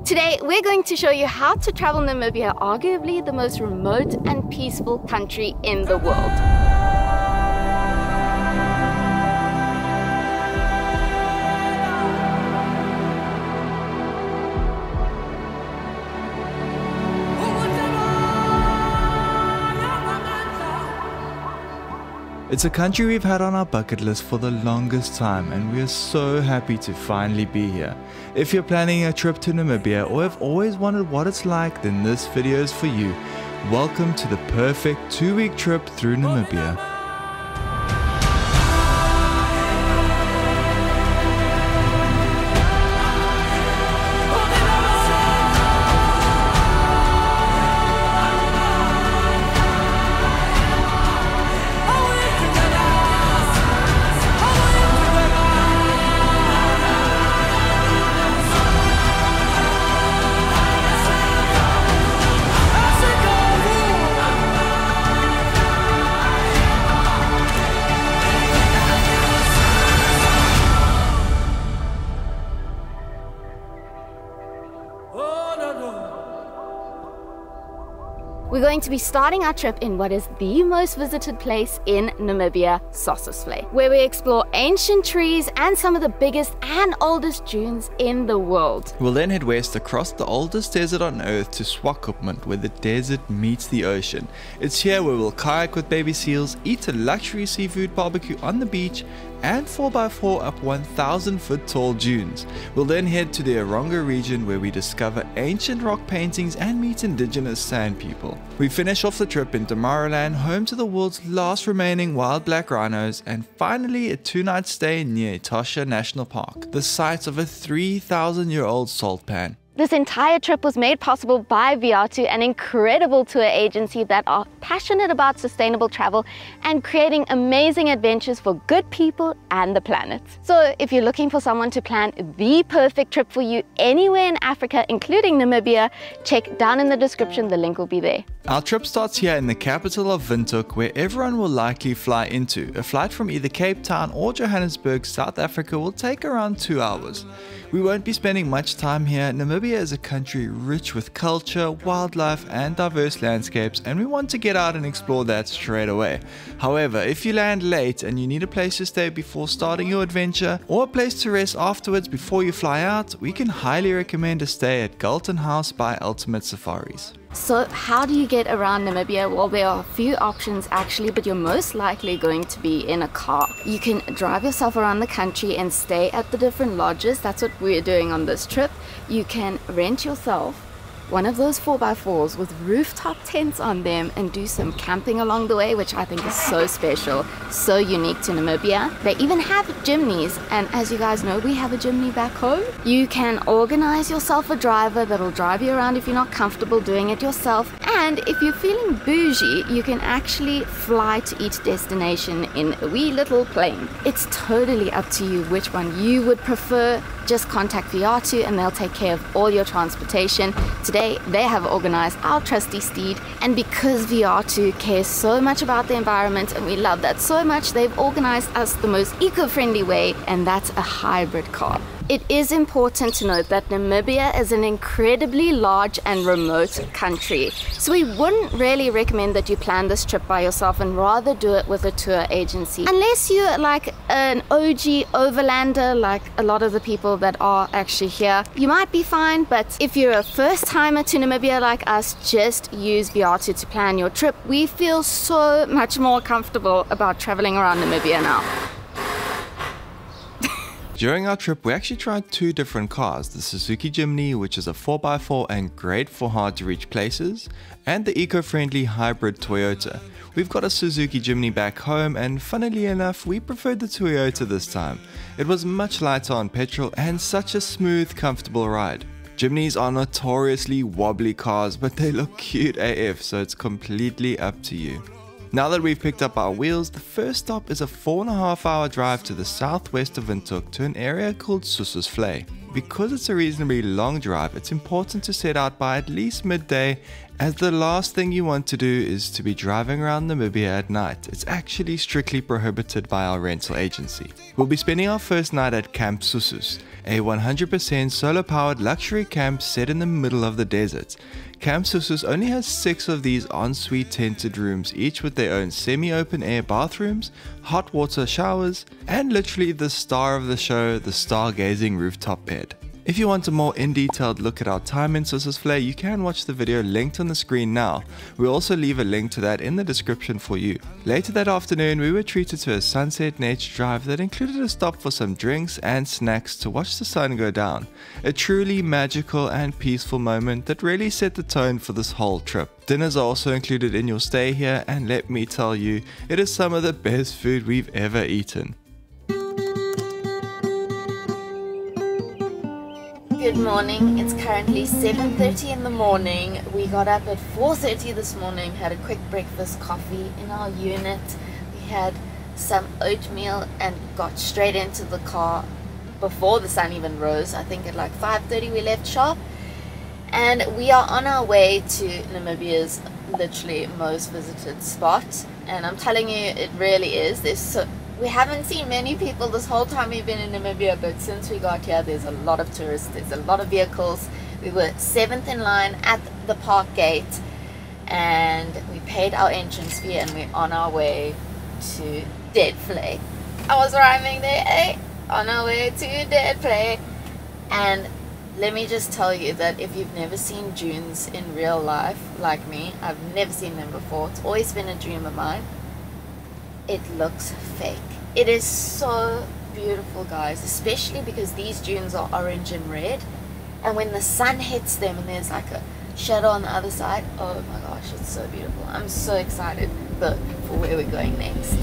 Today, we're going to show you how to travel Namibia, arguably the most remote and peaceful country in the world. It's a country we've had on our bucket list for the longest time, and we are so happy to finally be here. If you're planning a trip to Namibia or have always wondered what it's like, then this video is for you. Welcome to the perfect 2-week trip through Namibia. We're going to be starting our trip in what is the most visited place in Namibia, Sossusvlei, where we explore ancient trees and some of the biggest and oldest dunes in the world. We'll then head west across the oldest desert on earth to Swakopmund, where the desert meets the ocean. It's here where we'll kayak with baby seals, eat a luxury seafood barbecue on the beach, and 4x4 up 1,000-foot tall dunes. We'll then head to the Erongo region, where we discover ancient rock paintings and meet indigenous sand people. We finish off the trip in Damaraland, home to the world's last remaining wild black rhinos, and finally a 2-night stay near Etosha National Park, the site of a 3,000-year-old salt pan. This entire trip was made possible by Viatu, an incredible tour agency that are passionate about sustainable travel and creating amazing adventures for good people and the planet. So if you're looking for someone to plan the perfect trip for you anywhere in Africa, including Namibia, check down in the description, the link will be there. Our trip starts here in the capital of Windhoek, where everyone will likely fly into. A flight from either Cape Town or Johannesburg, South Africa will take around 2 hours. We won't be spending much time here. Namibia is a country rich with culture, wildlife and diverse landscapes, and we want to get out and explore that straight away. However, if you land late and you need a place to stay before starting your adventure, or a place to rest afterwards before you fly out, we can highly recommend a stay at Galton House by Ultimate Safaris. So how do you get around Namibia? Well, there are a few options actually, but you're most likely going to be in a car. You can drive yourself around the country and stay at the different lodges. That's what we're doing on this trip. You can rent yourself one of those 4x4s with rooftop tents on them and do some camping along the way, which I think is so special, so unique to Namibia. They even have chimneys, and as you guys know, we have a chimney back home. You can organize yourself a driver that'll drive you around if you're not comfortable doing it yourself. And if you're feeling bougie, you can actually fly to each destination in a wee little plane. It's totally up to you which one you would prefer. Just contact Viatu and they'll take care of all your transportation. Today, they have organized our trusty steed, and because Viatu cares so much about the environment and we love that so much, they've organized us the most eco-friendly way, and that's a hybrid car. It is important to note that Namibia is an incredibly large and remote country, so we wouldn't really recommend that you plan this trip by yourself and rather do it with a tour agency. Unless you're like an OG overlander, like a lot of the people that are actually here, you might be fine, but if you're a first timer to Namibia like us, just use Viatu to plan your trip. We feel so much more comfortable about traveling around Namibia now. During our trip, we actually tried 2 different cars, the Suzuki Jimny, which is a 4x4 and great for hard to reach places, and the eco-friendly hybrid Toyota. We've got a Suzuki Jimny back home, and funnily enough, we preferred the Toyota this time. It was much lighter on petrol and such a smooth, comfortable ride. Jimnys are notoriously wobbly cars, but they look cute AF, so it's completely up to you. Now that we've picked up our wheels, the first stop is a 4.5-hour drive to the southwest of Windhoek to an area called Sossusvlei. Because it's a reasonably long drive, it's important to set out by at least midday as the last thing you want to do is to be driving around Namibia at night. It's actually strictly prohibited by our rental agency. We'll be spending our first night at Camp Sossus, a 100% solar-powered luxury camp set in the middle of the desert. Camp Sossus only has 6 of these ensuite tented rooms, each with their own semi-open air bathrooms, hot water showers, and literally the star of the show, the stargazing rooftop bed. If you want a more in-detailed look at our time in Sossusvlei, you can watch the video linked on the screen now. We'll also leave a link to that in the description for you. Later that afternoon, we were treated to a sunset nature drive that included a stop for some drinks and snacks to watch the sun go down. A truly magical and peaceful moment that really set the tone for this whole trip. Dinners are also included in your stay here, and let me tell you, it is some of the best food we've ever eaten. Good morning, it's currently 7:30 in the morning. We got up at 4:30 this morning, had a quick breakfast coffee in our unit. We had some oatmeal and got straight into the car before the sun even rose. I think at like 5:30 we left sharp. And we are on our way to Namibia's literally most visited spot. And I'm telling you, it really is. We haven't seen many people this whole time we've been in Namibia, but since we got here, there's a lot of tourists, there's a lot of vehicles. We were 7th in line at the park gate, and we paid our entrance fee, and we're on our way to Deadvlei. I was rhyming there, eh? On our way to Deadvlei. And let me just tell you that if you've never seen dunes in real life, like me, I've never seen them before. It's always been a dream of mine. It looks fake. It is so beautiful, guys, especially because these dunes are orange and red, and when the sun hits them and there's like a shadow on the other side, oh my gosh, it's so beautiful. I'm so excited for where we're going next.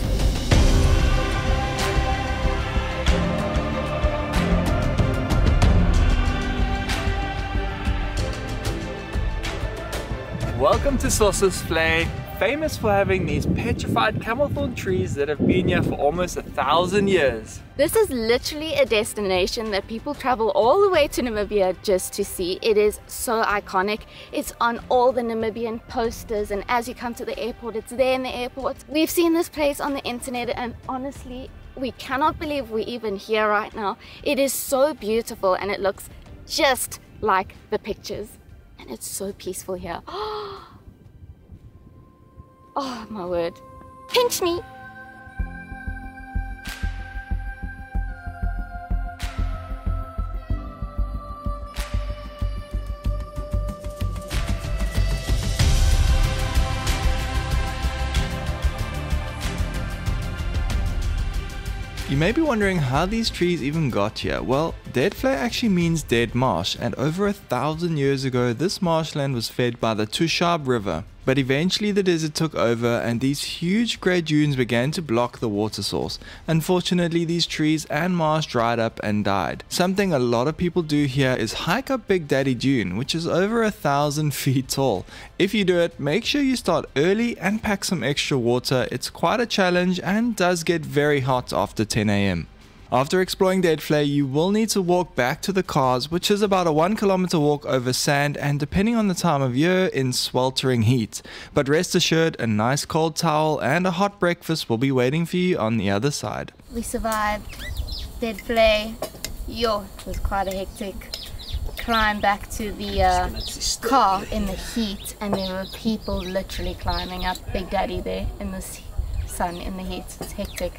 Welcome to Sossusvlei, famous for having these petrified camelthorn trees that have been here for almost 1,000 years. This is literally a destination that people travel all the way to Namibia just to see. It is so iconic. It's on all the Namibian posters, and as you come to the airport, it's there in the airport. We've seen this place on the internet, and honestly, we cannot believe we're even here right now. It is so beautiful, and it looks just like the pictures. And it's so peaceful here. Oh my word. Pinch me! You may be wondering how these trees even got here. Well, Deadvlei actually means dead marsh, and over 1,000 years ago this marshland was fed by the Tushab River. But eventually the desert took over and these huge grey dunes began to block the water source. Unfortunately, these trees and marsh dried up and died. Something a lot of people do here is hike up Big Daddy Dune, which is over 1,000 feet tall. If you do it, make sure you start early and pack some extra water. It's quite a challenge and does get very hot after 10 AM. After exploring Deadvlei, you will need to walk back to the cars, which is about a 1 kilometer walk over sand and, depending on the time of year, in sweltering heat. But rest assured, a nice cold towel and a hot breakfast will be waiting for you on the other side. We survived Deadvlei. Yo, it was quite a hectic climb back to the car in the heat, and there were people literally climbing up Big Daddy there in the sun in the heat. It's hectic.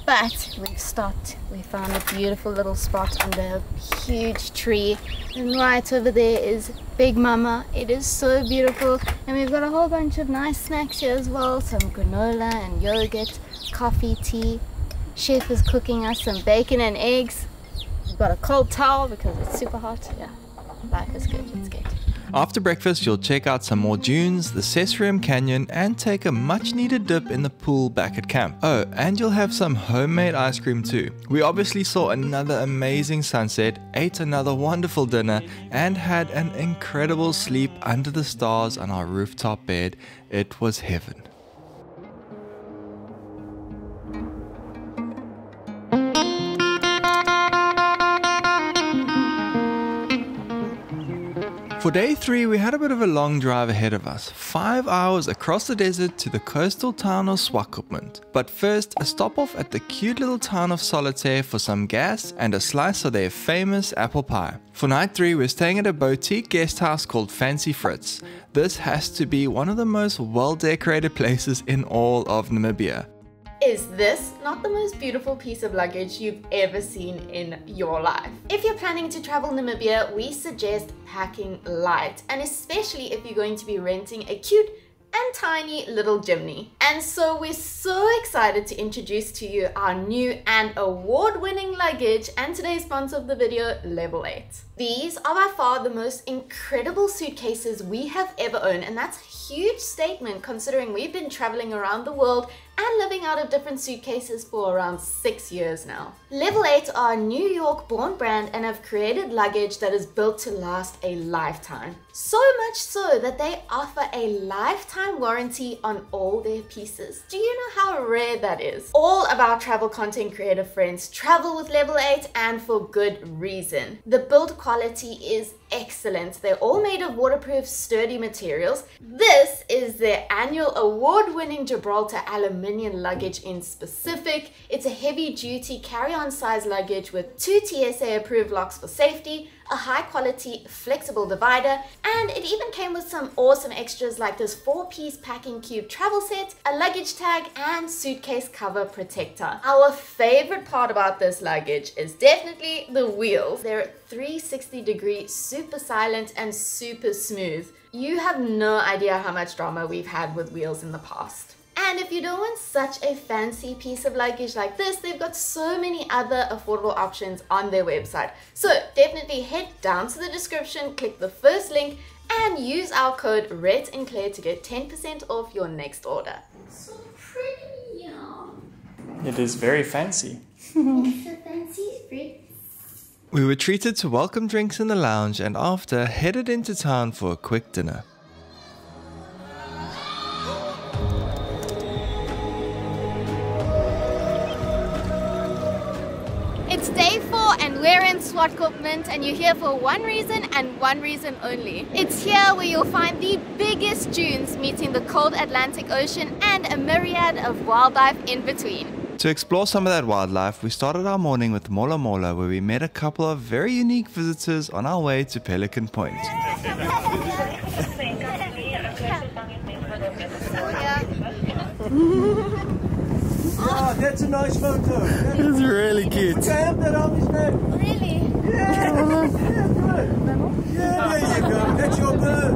But we've stopped. We found a beautiful little spot under a huge tree, and right over there is Big Mama. It is so beautiful, and we've got a whole bunch of nice snacks here as well. Some granola and yogurt, coffee, tea. Chef is cooking us some bacon and eggs. We've got a cold towel because it's super hot. Yeah, life is good. It's good. After breakfast, you'll check out some more dunes, the Sesrium Canyon, and take a much needed dip in the pool back at camp. Oh, and you'll have some homemade ice cream too. We obviously saw another amazing sunset, ate another wonderful dinner, and had an incredible sleep under the stars on our rooftop bed. It was heaven. For day 3 we had a bit of a long drive ahead of us, 5 hours across the desert to the coastal town of Swakopmund. But first a stop off at the cute little town of Solitaire for some gas and a slice of their famous apple pie. For night 3 we're staying at a boutique guest house called Fancy Fritz. This has to be one of the most well decorated places in all of Namibia. Is this not the most beautiful piece of luggage you've ever seen in your life? If you're planning to travel Namibia, we suggest packing light, and especially if you're going to be renting a cute and tiny little Jimny. And so we're so excited to introduce to you our new and award-winning luggage and today's sponsor of the video, Level 8. These are by far the most incredible suitcases we have ever owned, and that's a huge statement considering we've been traveling around the world and living out of different suitcases for around 6 years now. Level 8 are a New York born brand and have created luggage that is built to last a lifetime. So much so that they offer a lifetime warranty on all their pieces. Do you know how rare that is? All of our travel content creator friends travel with Level 8, and for good reason. The build quality is excellent. They're all made of waterproof, sturdy materials. This is their annual award-winning Gibraltar aluminium luggage in specific. It's a heavy-duty carry-on size luggage with 2 TSA approved locks for safety, a high-quality flexible divider, and it even came with some awesome extras like this 4-piece packing cube travel set, a luggage tag, and suitcase cover protector. Our favorite part about this luggage is definitely the wheels. They're 360-degree, super silent, and super smooth. You have no idea how much drama we've had with wheels in the past. And if you don't want such a fancy piece of luggage like this, they've got so many other affordable options on their website. So definitely head down to the description, click the first link, and use our code Rhett and Claire to get 10% off your next order. So pretty. It is very fancy. It's so fancy, Fritz. We were treated to welcome drinks in the lounge and after headed into town for a quick dinner. It's day 4 and we're in Swakopmund, and you're here for one reason and one reason only. It's here where you'll find the biggest dunes meeting the cold Atlantic Ocean and a myriad of wildlife in between. To explore some of that wildlife, we started our morning with Mola Mola, where we met a couple of very unique visitors on our way to Pelican Point. Oh, that's a nice photo. It's really cute. Really? Yeah, good. Yeah, there you go. That's your bird.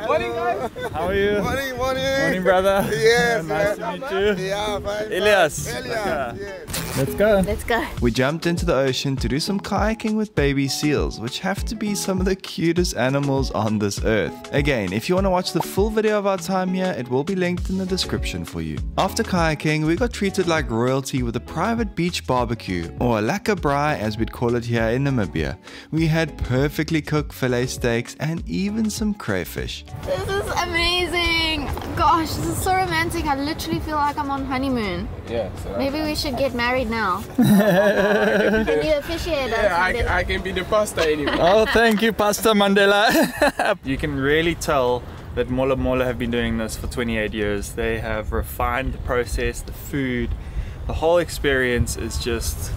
Morning, guys. How are you? Morning. Morning, brother. Yes. Nice to meet you. Yeah, fine. Elias. Yes. Let's go. Let's go. We jumped into the ocean to do some kayaking with baby seals, which have to be some of the cutest animals on this earth. Again, if you want to watch the full video of our time here, it will be linked in the description for you. After kayaking, we got treated like royalty with a private beach barbecue, or a lekker braai as we'd call it here in Namibia. We had perfectly cooked fillet steaks and even some crayfish. This is amazing. Gosh, this is so romantic. I literally feel like I'm on honeymoon. Yeah. So Maybe we should get married now. Can you officiate us? I can be the pastor anyway. Oh, thank you, Pastor Mandela. You can really tell that Mola Mola have been doing this for 28 years. They have refined the process, the food, the whole experience is just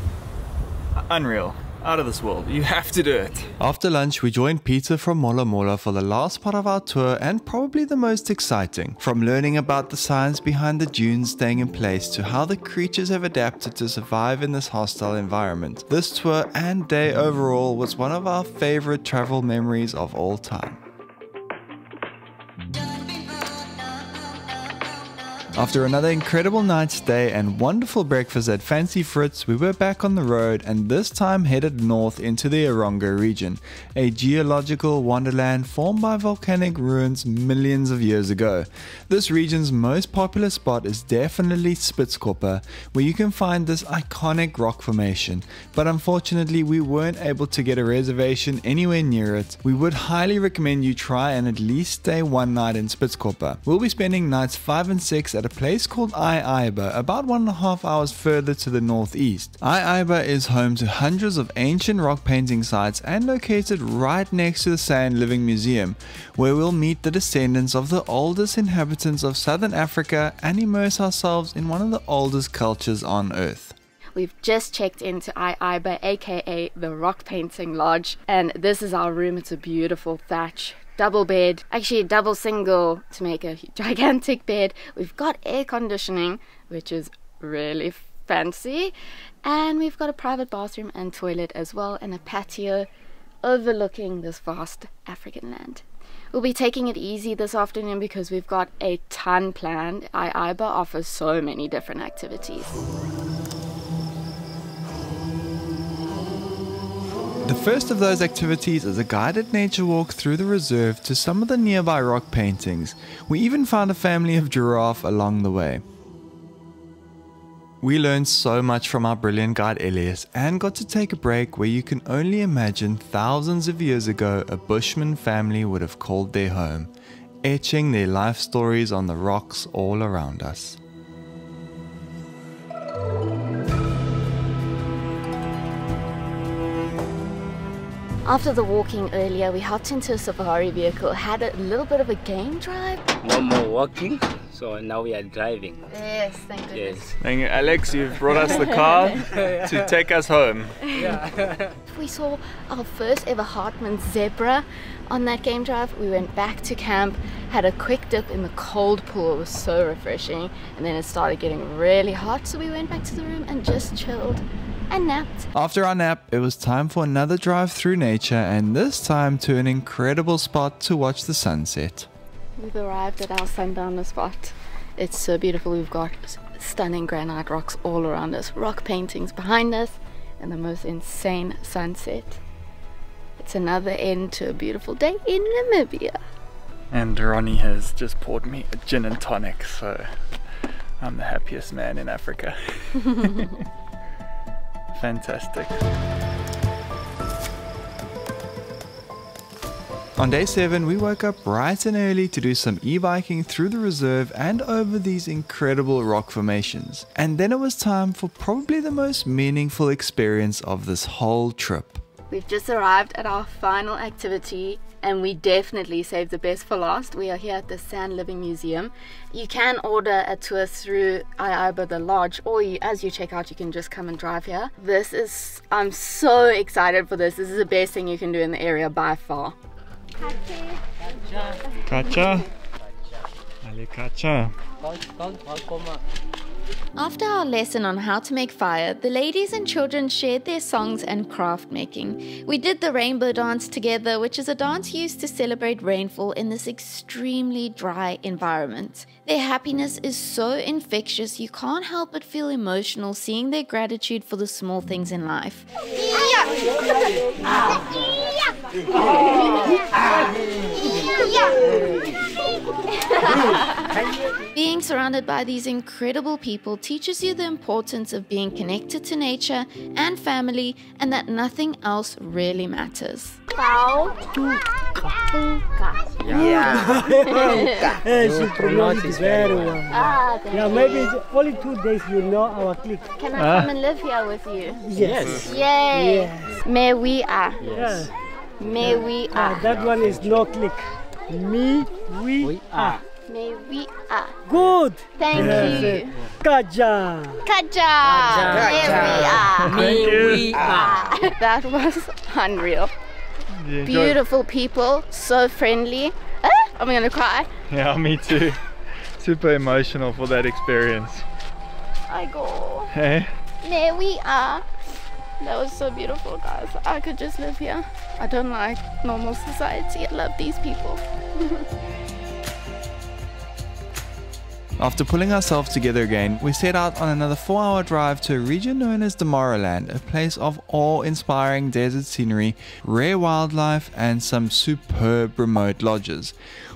unreal. Out of this world. You have to do it. After lunch, we joined Peter from Mola Mola for the last part of our tour and probably the most exciting. From learning about the science behind the dunes staying in place to how the creatures have adapted to survive in this hostile environment. This tour and day overall was one of our favorite travel memories of all time. After another incredible night's stay and wonderful breakfast at Fancy Fritz, we were back on the road and this time headed north into the Erongo region, a geological wonderland formed by volcanic ruins millions of years ago. This region's most popular spot is definitely Spitzkoppe, where you can find this iconic rock formation, but unfortunately we weren't able to get a reservation anywhere near it. We would highly recommend you try and at least stay one night in Spitzkoppe. We'll be spending nights 5 and 6 at at a place called Aiba, about 1.5 hours further to the northeast. Aiba is home to hundreds of ancient rock painting sites and located right next to the Sand Living Museum, where we'll meet the descendants of the oldest inhabitants of southern Africa and immerse ourselves in one of the oldest cultures on Earth. We've just checked into Aiba, aka the Rock Painting Lodge, and this is our room. It's a beautiful thatch, double bed, actually double single to make a gigantic bed. We've got air conditioning, which is really fancy, and we've got a private bathroom and toilet as well, and a patio overlooking this vast African land. We'll be taking it easy this afternoon because we've got a ton planned. Aiba offers so many different activities. The first of those activities is a guided nature walk through the reserve to some of the nearby rock paintings. We even found a family of giraffe along the way. We learned so much from our brilliant guide Elias and got to take a break where you can only imagine thousands of years ago a Bushman family would have called their home, etching their life stories on the rocks all around us. After the walking earlier, we hopped into a safari vehicle, had a little bit of a game drive. No more walking, so now we are driving. Yes, thank goodness. Yes. Thank you, Alex. You've brought us the car to take us home. We saw our first ever Hartmann zebra on that game drive. We went back to camp, had a quick dip in the cold pool. It was so refreshing, and then it started getting really hot, so we went back to the room and just chilled and napped. After our nap, it was time for another drive through nature, and this time to an incredible spot to watch the sunset. We've arrived at our sundowner spot. It's so beautiful. We've got stunning granite rocks all around us, rock paintings behind us, and the most insane sunset. It's another end to a beautiful day in Namibia. And Ronnie has just poured me a gin and tonic, so I'm the happiest man in Africa. Fantastic. On day 7, we woke up bright and early to do some e-biking through the reserve and over these incredible rock formations. And then it was time for probably the most meaningful experience of this whole trip. We've just arrived at our final activity, and we definitely saved the best for last. We are here at the Sand Living Museum. You can order a tour through Aiba, the lodge, or as you check out, you can just come and drive here. I'm so excited for this. This is the best thing you can do in the area by far. Kacha. Ali Kacha. After our lesson on how to make fire, the ladies and children shared their songs and craft making. We did the rainbow dance together, which is a dance used to celebrate rainfall in this extremely dry environment. Their happiness is so infectious, you can't help but feel emotional seeing their gratitude for the small things in life. Being surrounded by these incredible people teaches you the importance of being connected to nature and family, and that nothing else really matters. She pronounced it very well. Yeah, maybe it's only 2 days you know our clique. Can I come and live here with you? Yes. Yay! Yes. Me we are. Yes. Me we are. That one is no clique. Me, we are. Me we are. Good. Thank you. Kaja. Kaja. Me we are. That was unreal. Beautiful people, so friendly. I'm gonna cry. Yeah, me too. Super emotional for that experience. I go. Hey? There we are. That was so beautiful, guys. I could just live here. I don't like normal society. I love these people. After pulling ourselves together again, we set out on another 4-hour drive to a region known as Damaraland, a place of awe-inspiring desert scenery, rare wildlife, and some superb remote lodges.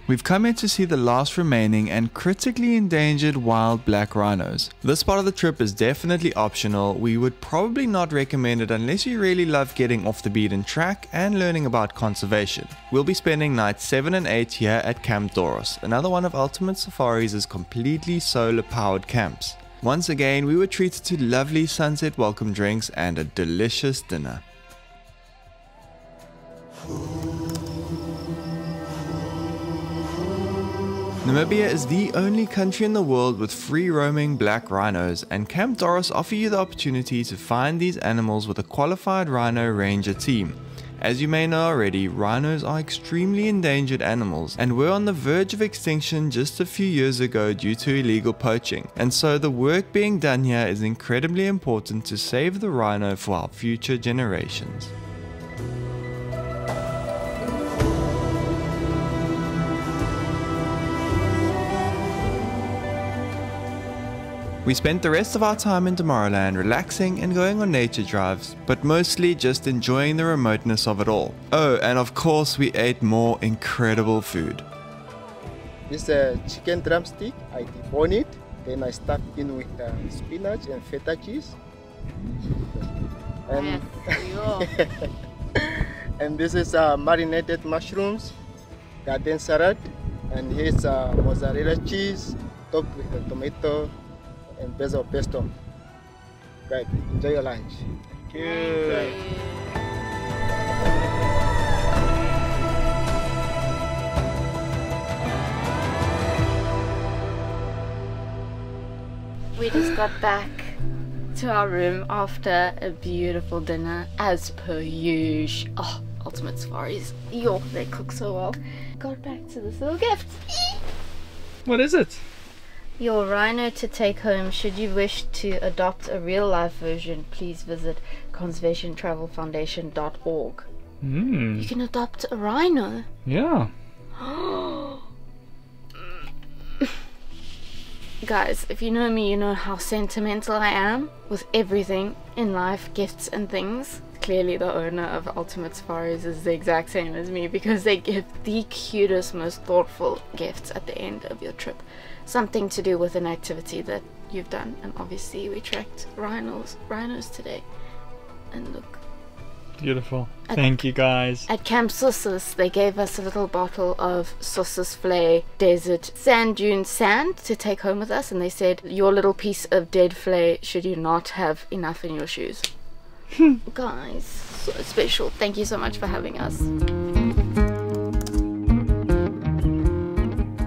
We've come here to see the last remaining and critically endangered wild black rhinos. This part of the trip is definitely optional. We would probably not recommend it unless you really love getting off the beaten track and learning about conservation. We'll be spending nights 7 and 8 here at Camp Doros, another one of Ultimate Safari's completely completely solar powered camps. Once again, we were treated to lovely sunset welcome drinks and a delicious dinner. Namibia is the only country in the world with free roaming black rhinos, and Camp Doris offer you the opportunity to find these animals with a qualified rhino ranger team. As you may know already, rhinos are extremely endangered animals and were on the verge of extinction just a few years ago due to illegal poaching, and so the work being done here is incredibly important to save the rhino for our future generations. We spent the rest of our time in Damaraland relaxing and going on nature drives, but mostly just enjoying the remoteness of it all. Oh, and of course we ate more incredible food. This is a chicken drumstick. I debone it, then I stuff in with spinach and feta cheese. And, and this is marinated mushrooms, garden salad, and here's mozzarella cheese topped with the tomato and basil pesto. Great, enjoy your lunch. Thank you. We just got back to our room after a beautiful dinner, as per usual. Oh, Ultimate Safaris. Yo, they cook so well. Got back to this little gift. What is it? Your rhino to take home. Should you wish to adopt a real-life version, please visit conservationtravelfoundation.org. You can adopt a rhino. Yeah. Guys, if you know me, you know how sentimental I am with everything in life, gifts and things. Clearly the owner of Ultimate Safaris is the exact same as me, because they give the cutest, most thoughtful gifts at the end of your trip. Something to do with an activity that you've done, and obviously we tracked rhinos today. And look. Beautiful. Thank you guys. At Camp Sossus, they gave us a little bottle of Sossusvlei desert sand dune sand to take home with us, and they said, your little piece of Deadvlei should you not have enough in your shoes. Guys, so special. Thank you so much for having us.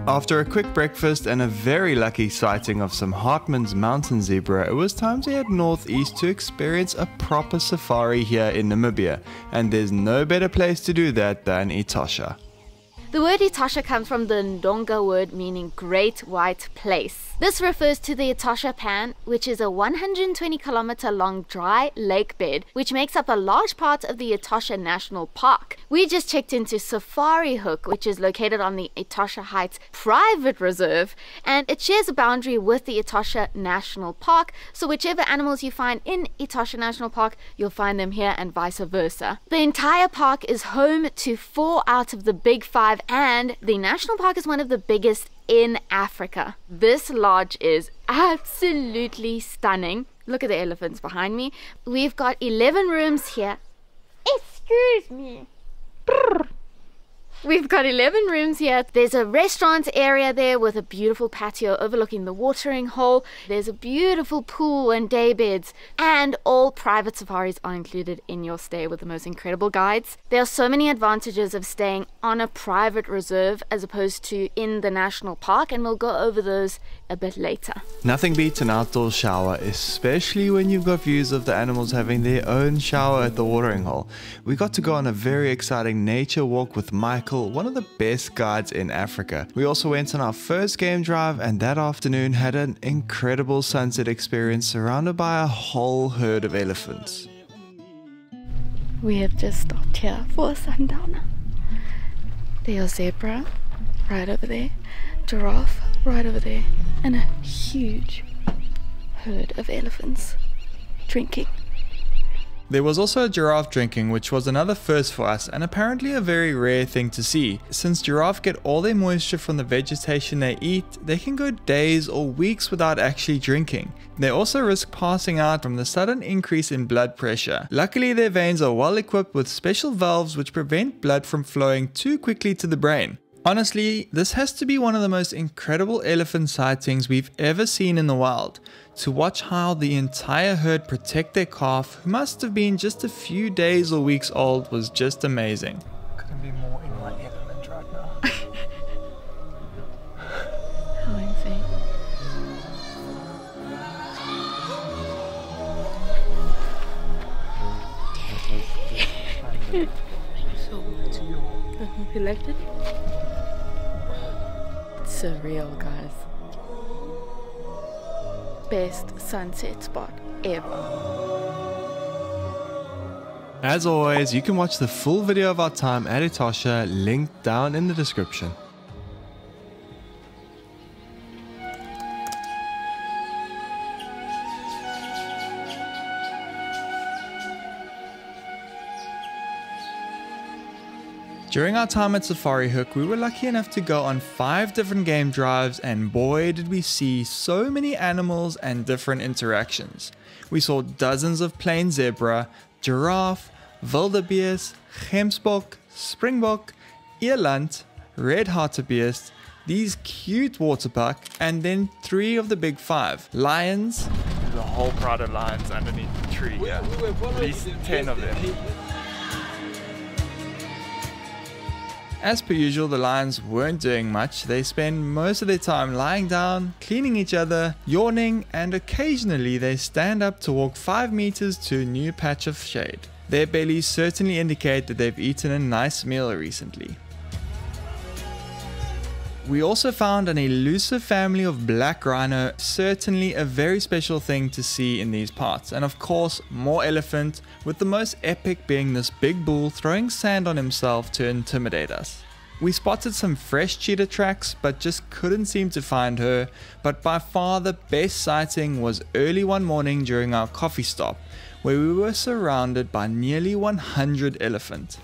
After a quick breakfast and a very lucky sighting of some Hartmann's mountain zebra, it was time to head northeast to experience a proper safari here in Namibia, and there's no better place to do that than Etosha. The word Etosha comes from the Ndonga word meaning great white place. This refers to the Etosha Pan, which is a 120-kilometer long dry lake bed which makes up a large part of the Etosha National Park. We just checked into Safarihoek, which is located on the Etosha Heights Private Reserve, and it shares a boundary with the Etosha National Park, so whichever animals you find in Etosha National Park, you'll find them here and vice versa. The entire park is home to 4 out of the big 5, and the national park is one of the biggest in Africa. This lodge is absolutely stunning. Look at the elephants behind me. We've got 11 rooms here. Excuse me. Brr. We've got 11 rooms here. There's a restaurant area there with a beautiful patio overlooking the watering hole. There's a beautiful pool and day beds, and all private safaris are included in your stay with the most incredible guides. There are so many advantages of staying on a private reserve as opposed to in the national park, and we'll go over those a bit later. Nothing beats an outdoor shower, especially when you've got views of the animals having their own shower at the watering hole. We got to go on a very exciting nature walk with Michael, one of the best guides in Africa. We also went on our first game drive, and that afternoon had an incredible sunset experience surrounded by a whole herd of elephants. We have just stopped here for a sundowner. There's a zebra right over there, giraffe right over there, and a huge herd of elephants drinking. There was also a giraffe drinking, which was another first for us and apparently a very rare thing to see. Since giraffe get all their moisture from the vegetation they eat, they can go days or weeks without actually drinking. They also risk passing out from the sudden increase in blood pressure. Luckily, their veins are well equipped with special valves which prevent blood from flowing too quickly to the brain. Honestly, this has to be one of the most incredible elephant sightings we've ever seen in the wild. To watch how the entire herd protect their calf, who must have been just a few days or weeks old, was just amazing. Couldn't be more in my element right now. How insane. Thank you so much. You liked it? It's surreal, guys. Best sunset spot ever. As always, you can watch the full video of our time at Etosha, linked down in the description. During our time at Safarihoek, we were lucky enough to go on 5 different game drives, and boy did we see so many animals and different interactions. We saw dozens of plain zebra, giraffe, wildebeest, gemsbok, springbok, eland, red hartebeest, these cute waterbuck, and then 3 of the big 5, lions. There's a whole pride of lions underneath the tree here. At least 10 of them. As per usual, the lions weren't doing much. They spend most of their time lying down, cleaning each other, yawning, and occasionally they stand up to walk 5 meters to a new patch of shade. Their bellies certainly indicate that they've eaten a nice meal recently. We also found an elusive family of black rhino, certainly a very special thing to see in these parts, and of course more elephant, with the most epic being this big bull throwing sand on himself to intimidate us. We spotted some fresh cheetah tracks but just couldn't seem to find her, but by far the best sighting was early one morning during our coffee stop, where we were surrounded by nearly 100 elephant.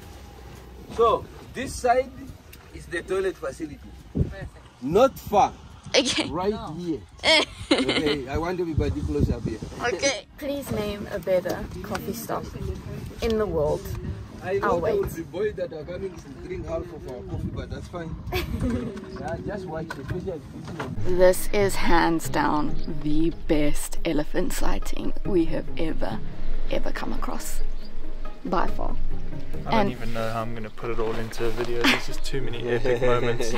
So, this side is the toilet facility. Not far. Okay. Right here. Okay, I want everybody close up here. Okay. Please name a better coffee stop in the world. I I'll know there wait. will be boys that are coming to drink half of our coffee, but that's fine. Yeah, just watch the This is hands down the best elephant sighting we have ever come across. By far. I don't even know how I'm going to put it all into a video. There's just too many epic moments.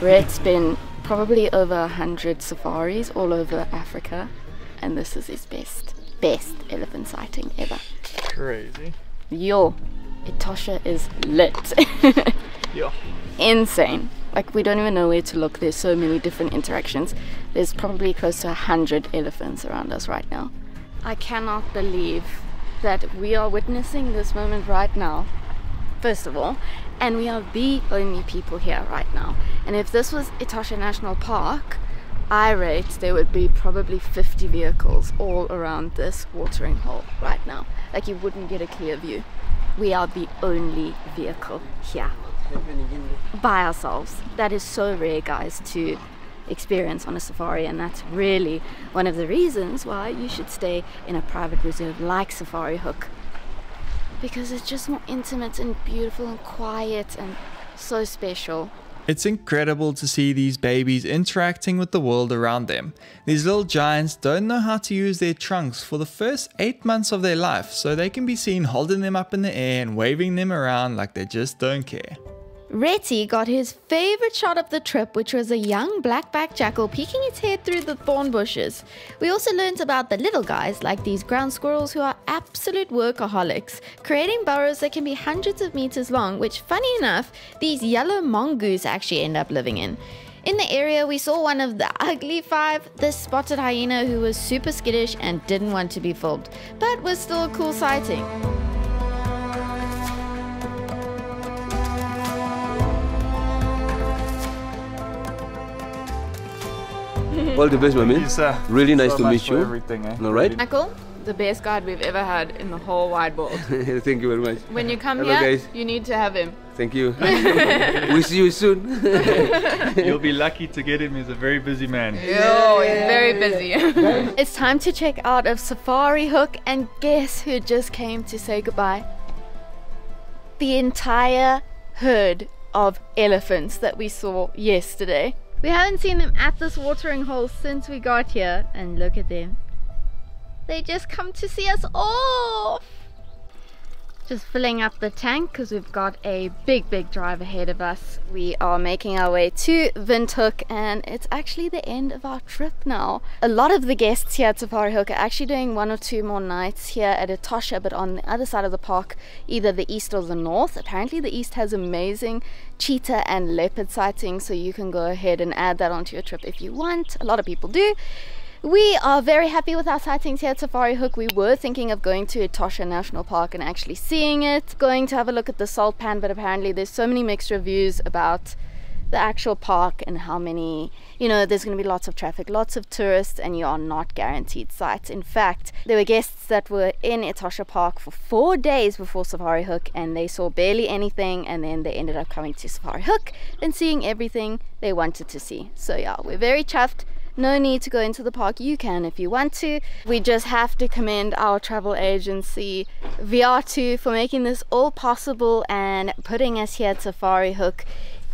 Rhett's been probably over 100 safaris all over Africa, and this is his best elephant sighting ever. Crazy. Yo, Etosha is lit. Yeah. Insane. Like, we don't even know where to look. There's so many different interactions. There's probably close to 100 elephants around us right now. I cannot believe that we are witnessing this moment right now, first of all, and we are the only people here right now. And if this was Etosha National Park, I rate there would be probably 50 vehicles all around this watering hole right now. Like, you wouldn't get a clear view. We are the only vehicle here by ourselves. That is so rare, guys, to experience on a safari, and that's really one of the reasons why you should stay in a private reserve like Safarihoek, because it's just more intimate and beautiful and quiet and so special. It's incredible to see these babies interacting with the world around them. These little giants don't know how to use their trunks for the first 8 months of their life, so they can be seen holding them up in the air and waving them around like they just don't care. Rhett got his favorite shot of the trip, which was a young black-backed jackal peeking its head through the thorn bushes. We also learned about the little guys, like these ground squirrels, who are absolute workaholics, creating burrows that can be hundreds of meters long, which, funny enough, these yellow mongoose actually end up living in. In the area, we saw one of the ugly 5, this spotted hyena who was super skittish and didn't want to be filmed, but was still a cool sighting. All the best, my man. Thank you, sir. Really nice So to much meet for you. everything, eh? All right. Michael, the best guide we've ever had in the whole wide world. Thank you very much. When you come Hello, here, guys. you need to have him. Thank you. We'll see you soon. You'll be lucky to get him. He's a very busy man. Oh, he's very busy. It's time to check out of Safarihoek, and guess who just came to say goodbye? The entire herd of elephants that we saw yesterday. We haven't seen them at this watering hole since we got here, and look at them. They just come to see us off. Just filling up the tank because we've got a big drive ahead of us. We are making our way to Windhoek, and it's actually the end of our trip now. A lot of the guests here at Safarihoek are actually doing 1 or 2 more nights here at Etosha, but on the other side of the park, either the east or the north. Apparently the east has amazing cheetah and leopard sightings, so you can go ahead and add that onto your trip if you want. A lot of people do. We are very happy with our sightings here at Safarihoek. We were thinking of going to Etosha National Park and actually seeing it, going to have a look at the salt pan, but apparently there's so many mixed reviews about the actual park and how many, you know, there's going to be lots of traffic, lots of tourists, and you are not guaranteed sights. In fact, there were guests that were in Etosha Park for 4 days before Safarihoek, and they saw barely anything, and then they ended up coming to Safarihoek and seeing everything they wanted to see. So yeah, we're very chuffed. No need to go into the park. You can if you want to. We just have to commend our travel agency VR2 for making this all possible and putting us here at Safarihoek.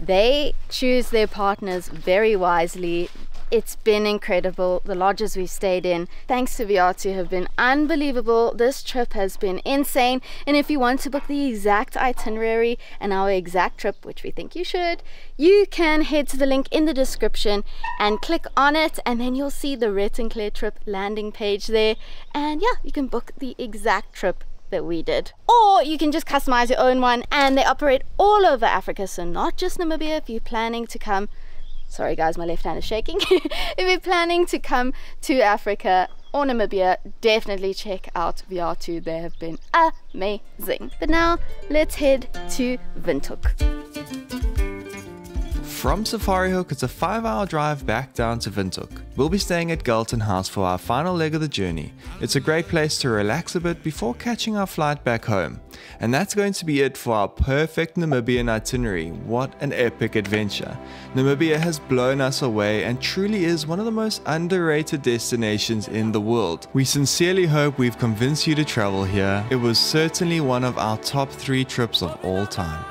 They choose their partners very wisely. It's been incredible. The lodges we've stayed in, thanks to VR2, have been unbelievable. This trip has been insane. And if you want to book the exact itinerary and our exact trip, which we think you should, you can head to the link in the description and click on it, and then you'll see the Rhett and Claire trip landing page there. And yeah, you can book the exact trip that we did, or you can just customize your own one, and they operate all over Africa, so not just Namibia. If you're planning to come, sorry guys, my left hand is shaking. If you're planning to come to Africa or Namibia, definitely check out VR2. They have been amazing. But now let's head to Windhoek. From Safarihoek, it's a 5-hour drive back down to Windhoek. We'll be staying at Galton House for our final leg of the journey. It's a great place to relax a bit before catching our flight back home. And that's going to be it for our perfect Namibian itinerary. What an epic adventure. Namibia has blown us away and truly is one of the most underrated destinations in the world. We sincerely hope we've convinced you to travel here. It was certainly one of our top 3 trips of all time.